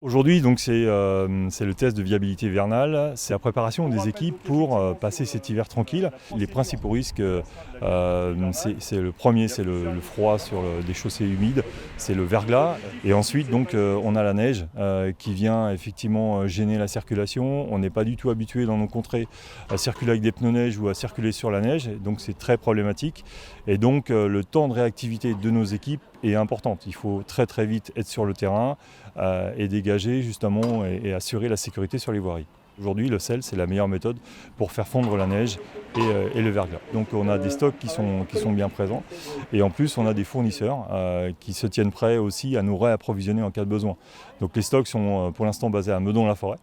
Aujourd'hui, donc c'est le test de viabilité hivernale, c'est la préparation des équipes pour passer cet hiver tranquille. Les principaux risques, c'est le premier, c'est le froid sur des chaussées humides, c'est le verglas. Et ensuite, donc, on a la neige qui vient effectivement gêner la circulation. On n'est pas du tout habitué dans nos contrées à circuler avec des pneus neige ou à circuler sur la neige, donc c'est très problématique. Et donc le temps de réactivité de nos équipes est important. Il faut très très vite être sur le terrain et dégager justement et assurer la sécurité sur les voiries. Aujourd'hui, le sel, c'est la meilleure méthode pour faire fondre la neige et le verglas. Donc on a des stocks qui sont bien présents et en plus on a des fournisseurs qui se tiennent prêts aussi à nous réapprovisionner en cas de besoin. Donc les stocks sont pour l'instant basés à Meudon-la-Forêt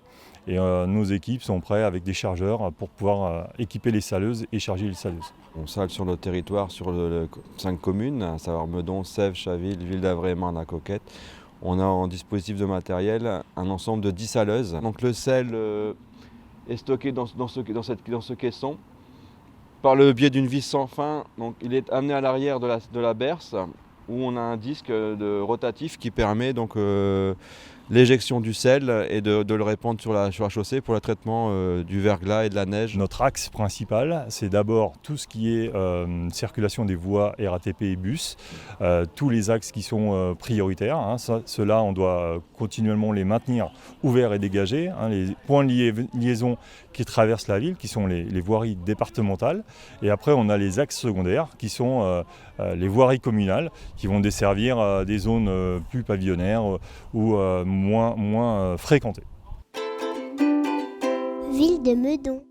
et nos équipes sont prêtes avec des chargeurs pour pouvoir équiper les saleuses et charger les saleuses. On sale sur notre territoire sur 5 communes, à savoir Meudon, Sèvres, Chaville, Ville-d'Avray et Marne-la-Coquette. On a en dispositif de matériel un ensemble de 10 saleuses. Donc le sel est stocké dans ce caisson par le biais d'une vis sans fin. Donc il est amené à l'arrière de la berce où on a un disque rotatif qui permet donc l'éjection du sel et de le répandre sur la chaussée pour le traitement du verglas et de la neige. Notre axe principal, c'est d'abord tout ce qui est circulation des voies RATP et bus, tous les axes qui sont prioritaires. Ceux-là, on doit continuellement les maintenir ouverts et dégagés. Les points de liaison qui traversent la ville, qui sont les voiries départementales. Et après, on a les axes secondaires, qui sont les voiries communales, qui vont desservir des zones plus pavillonnaires ou moins fréquentées. Ville de Meudon.